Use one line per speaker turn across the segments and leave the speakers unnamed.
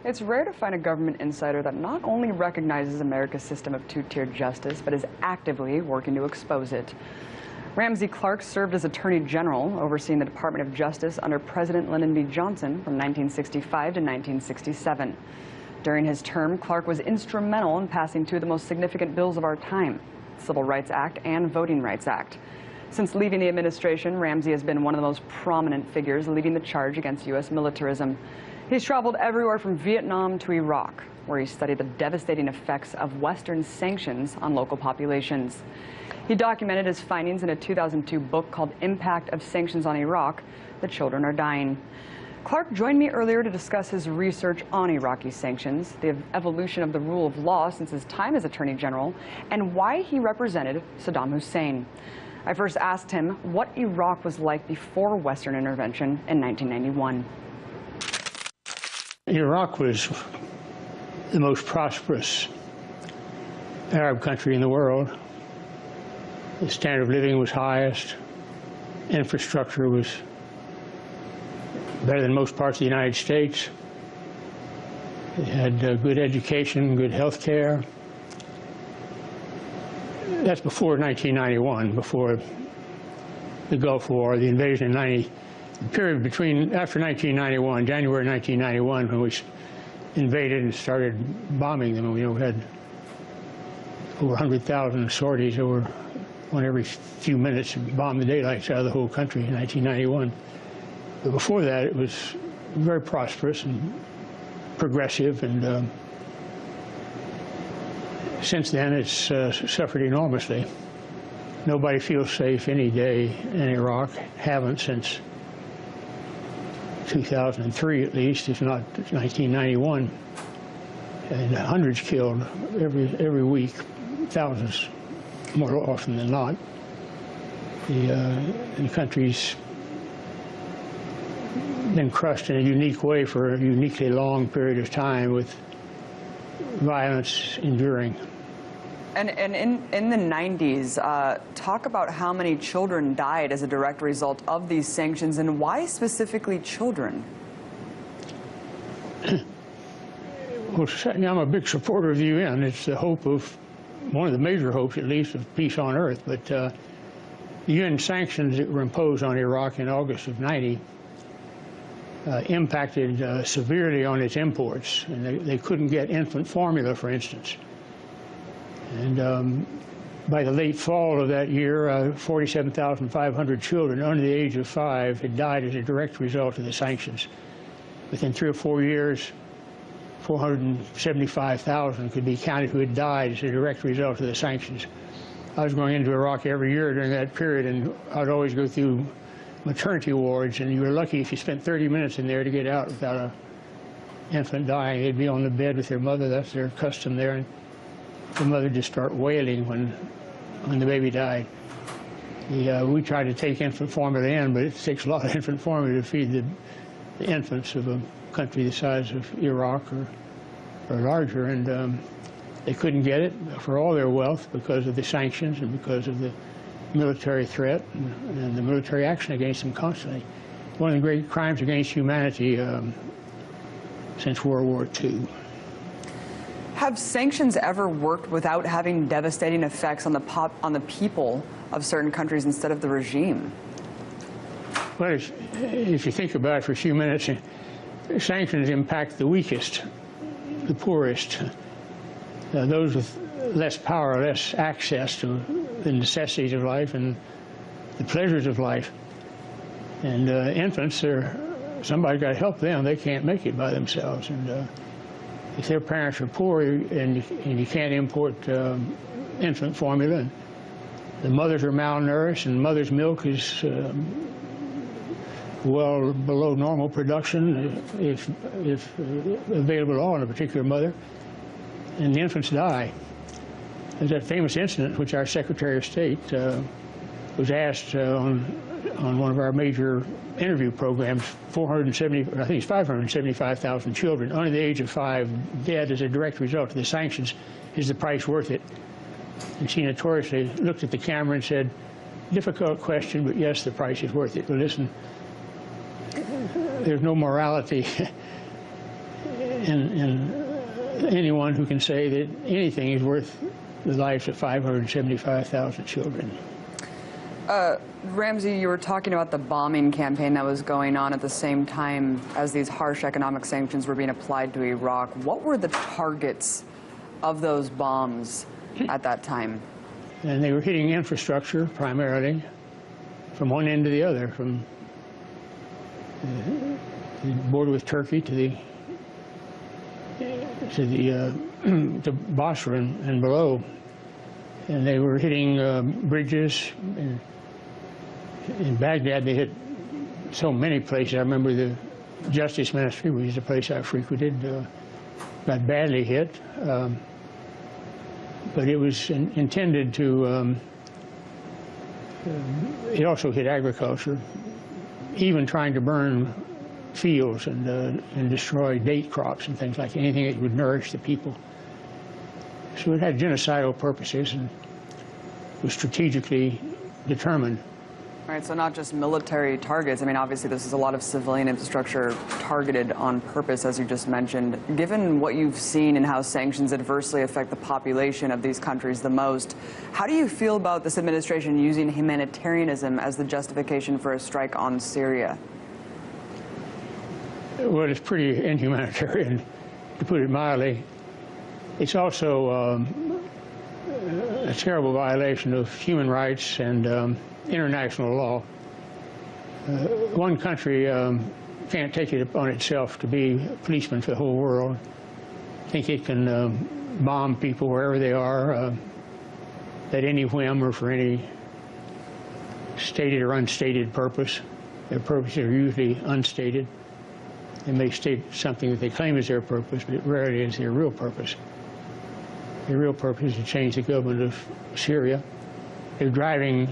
It's rare to find a government insider that not only recognizes America's system of two-tiered justice, but is actively working to expose it. Ramsey Clark served as Attorney General, overseeing the Department of Justice under President Lyndon B. Johnson from 1965 to 1967. During his term, Clark was instrumental in passing two of the most significant bills of our time, the Civil Rights Act and Voting Rights Act. Since leaving the administration, Ramsey has been one of the most prominent figures leading the charge against U.S. militarism. He's traveled everywhere from Vietnam to Iraq, where he studied the devastating effects of Western sanctions on local populations. He documented his findings in a 2002 book called Impact of Sanctions on Iraq, The Children Are Dying. Clark joined me earlier to discuss his research on Iraqi sanctions, the evolution of the rule of law since his time as Attorney General, and why he represented Saddam Hussein. I first asked him what Iraq was like before Western intervention in 1991.
Iraq was the most prosperous Arab country in the world. The standard of living was highest. Infrastructure was better than most parts of the United States. It had good education, good health care. That's before 1991, before the Gulf War, the invasion in 90. The period after 1991, January 1991, when we invaded and started bombing them, we had over 100,000 sorties over one every few minutes to bomb the daylights out of the whole country in 1991. But before that, it was very prosperous and progressive, and since then it's suffered enormously. Nobody feels safe any day in Iraq, haven't since 2003 at least, if not 1991, and hundreds killed every week, thousands more often than not. The country's been crushed in a unique way for a uniquely long period of time, with violence enduring.
And in the 90s, talk about how many children died as a direct result of these sanctions, and why specifically children?
Well, I'm a big supporter of the UN. It's the hope of, one of the major hopes at least, of peace on earth. But the UN sanctions that were imposed on Iraq in August of '90 impacted severely on its imports, and they couldn't get infant formula, for instance. And by the late fall of that year, 47,500 children under the age of 5 had died as a direct result of the sanctions. Within 3 or 4 years, 475,000 could be counted who had died as a direct result of the sanctions. I was going into Iraq every year during that period, and I'd always go through maternity wards, and you were lucky if you spent 30 minutes in there to get out without an infant dying. They'd be on the bed with their mother. That's their custom there. And the mother would just start wailing when the baby died. We tried to take infant formula in, but it takes a lot of infant formula to feed the infants of a country the size of Iraq or larger, and they couldn't get it for all their wealth because of the sanctions and because of the military threat and the military action against them constantly. One of the great crimes against humanity since World War II.
Have sanctions ever worked without having devastating effects on the people of certain countries instead of the regime?
Well, if you think about it for a few minutes, sanctions impact the weakest, the poorest, those with less power, less access to the necessities of life and the pleasures of life. And infants, somebody's got to help them. They can't make it by themselves. And if their parents are poor and you can't import infant formula, and the mothers are malnourished, and mother's milk is well below normal production, if available at all in a particular mother, and the infants die. There's that famous incident which our Secretary of State was asked on one of our major interview programs, 575,000 children under the age of 5 dead as a direct result of the sanctions. Is the price worth it? And she notoriously looked at the camera and said, difficult question, but yes, the price is worth it. But listen, there's no morality and anyone who can say that anything is worth the lives of 575,000 children.
Ramsey, you were talking about the bombing campaign that was going on at the same time as these harsh economic sanctions were being applied to Iraq. What were the targets of those bombs at that time?
And they were hitting infrastructure primarily from one end to the other, from the border with Turkey to the Basra and below. And they were hitting bridges. In Baghdad, they hit so many places. I remember the Justice Ministry, which is a place I frequented, got badly hit. But it was intended to, it also hit agriculture, even trying to burn fields and destroy date crops and things like that, anything that would nourish the people. So it had genocidal purposes and was strategically determined.
Right, so not just military targets. I mean, obviously this is a lot of civilian infrastructure targeted on purpose, as you just mentioned. Given what you've seen and how sanctions adversely affect the population of these countries the most, how do you feel about this administration using humanitarianism as the justification for a strike on Syria?
Well, it's pretty inhumanitarian, to put it mildly. It's also a terrible violation of human rights and international law. One country can't take it upon itself to be a policeman for the whole world. Think it can bomb people wherever they are at any whim or for any stated or unstated purpose. Their purposes are usually unstated. They may state something that they claim is their purpose, but it rarely is their real purpose. Their real purpose is to change the government of Syria. They're driving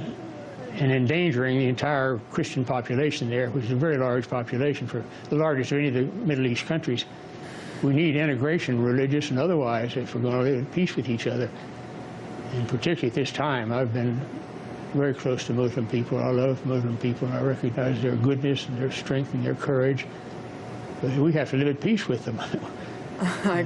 and endangering the entire Christian population there, which is a very large population, for the largest of any of the Middle East countries. We need integration, religious and otherwise, if we're going to live in peace with each other. And particularly at this time, I've been very close to Muslim people. I love Muslim people, and I recognize their goodness and their strength and their courage. But we have to live at peace with them.
I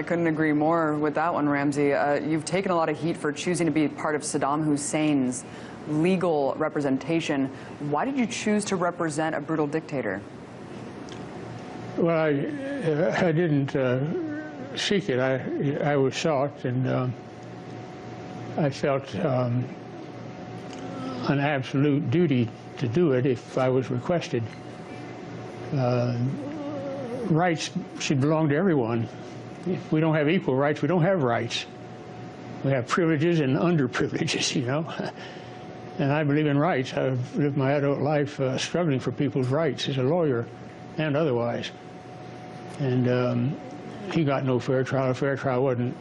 couldn't agree more with that one, Ramsey. You've taken a lot of heat for choosing to be part of Saddam Hussein's legal representation. Why did you choose to represent a brutal dictator?
Well, I didn't seek it. I was sought, and I felt an absolute duty to do it if I was requested. Rights should belong to everyone. If we don't have equal rights, we don't have rights. We have privileges and underprivileges, you know. And I believe in rights. I've lived my adult life struggling for people's rights as a lawyer and otherwise. And he got no fair trial. A fair trial wasn't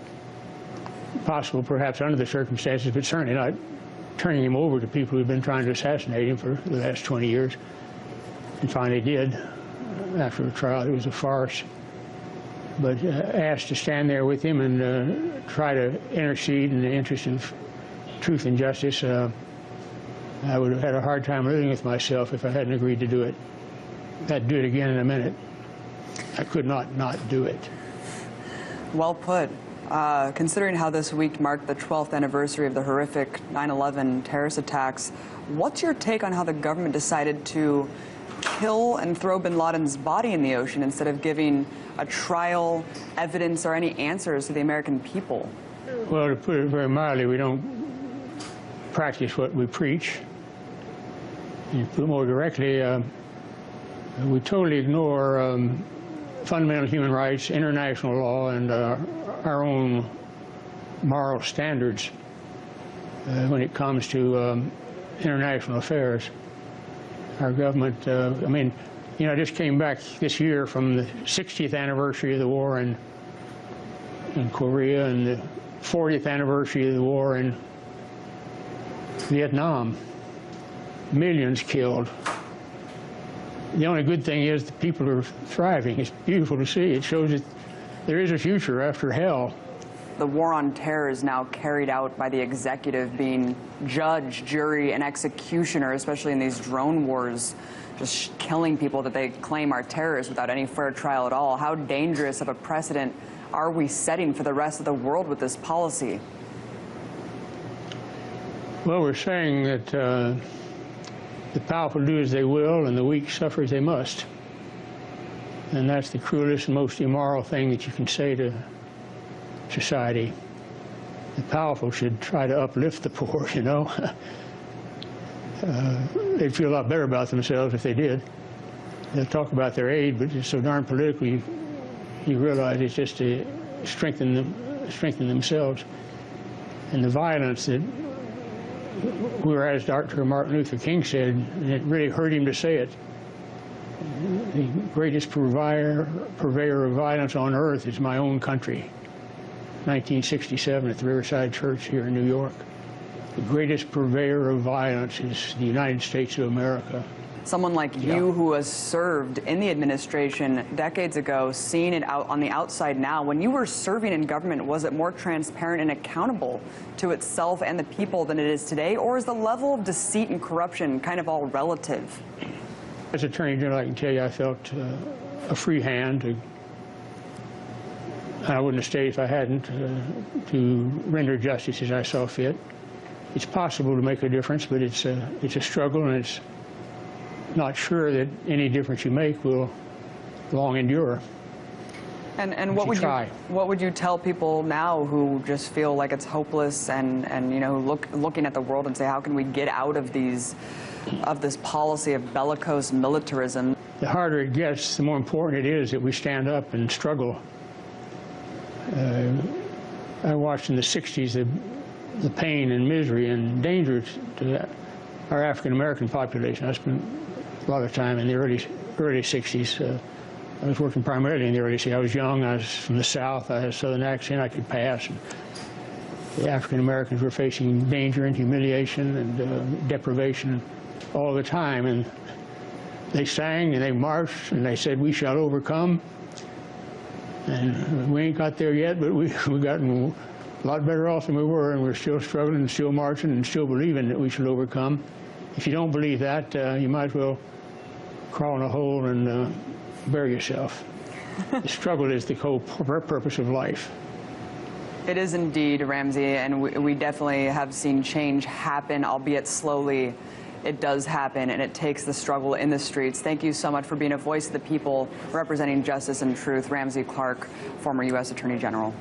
possible, perhaps under the circumstances, but certainly not turning him over to people who've been trying to assassinate him for the last 20 years. And finally did. After a trial, it was a farce. But asked to stand there with him and try to intercede in the interest of truth and justice, I would have had a hard time living with myself if I hadn't agreed to do it. I'd do it again in a minute. I could not do it.
Well put. Considering how this week marked the 12th anniversary of the horrific 9/11 terrorist attacks, what's your take on how the government decided to kill and throw bin Laden's body in the ocean instead of giving a trial, evidence, or any answers to the American people?
Well, to put it very mildly, we don't practice what we preach. And to put it more directly, we totally ignore fundamental human rights, international law, and our own moral standards when it comes to international affairs. Our government, I mean, you know, I just came back this year from the 60th anniversary of the war in Korea and the 40th anniversary of the war in Vietnam. Millions killed. The only good thing is the people are thriving. It's beautiful to see. It shows that there is a future after hell.
the war on terror is now carried out by the executive, being judge, jury, and executioner, especially in these drone wars, just killing people that they claim are terrorists without any fair trial at all. How dangerous of a precedent are we setting for the rest of the world with this policy?
Well, we're saying that the powerful do as they will and the weak suffer as they must. And that's the cruelest and most immoral thing that you can say to society. The powerful should try to uplift the poor, you know. They'd feel a lot better about themselves if they did. They'll talk about their aid, but it's so darn political, you realize it's just to strengthen themselves. And the violence that we were at, as Dr. Martin Luther King said, and it really hurt him to say it, the greatest purveyor of violence on earth is my own country. 1967 at the Riverside Church here in New York. The greatest purveyor of violence is the United States of America.
Someone like you who has served in the administration decades ago, seeing it out on the outside now, when you were serving in government, was it more transparent and accountable to itself and the people than it is today? Or is the level of deceit and corruption kind of all relative?
As Attorney General, I can tell you I felt a free hand. I wouldn't have stayed if I hadn't, to render justice as I saw fit. It's possible to make a difference, but it's a struggle, and it's not sure that any difference you make will long endure.
And what would you tell people now who just feel like it's hopeless and you know, looking at the world and say, how can we get out of this policy of bellicose militarism?
The harder it gets, the more important it is that we stand up and struggle. I watched in the 60s the pain and misery and danger to our African-American population. I spent a lot of time in the early 60s. I was working primarily in the early 60s. I was young, I was from the South, I had a Southern accent, I could pass. And the African-Americans were facing danger and humiliation and deprivation all the time. And they sang and they marched and they said, "We shall overcome." And we ain't got there yet, but we've gotten a lot better off than we were, and we're still struggling and still marching and still believing that we shall overcome. If you don't believe that, you might as well crawl in a hole and bury yourself. The struggle is the whole purpose of life.
It is indeed, Ramsey, and we definitely have seen change happen, albeit slowly. It does happen, and it takes the struggle in the streets. Thank you so much for being a voice of the people, representing justice and truth. Ramsey Clark, former U.S. Attorney General.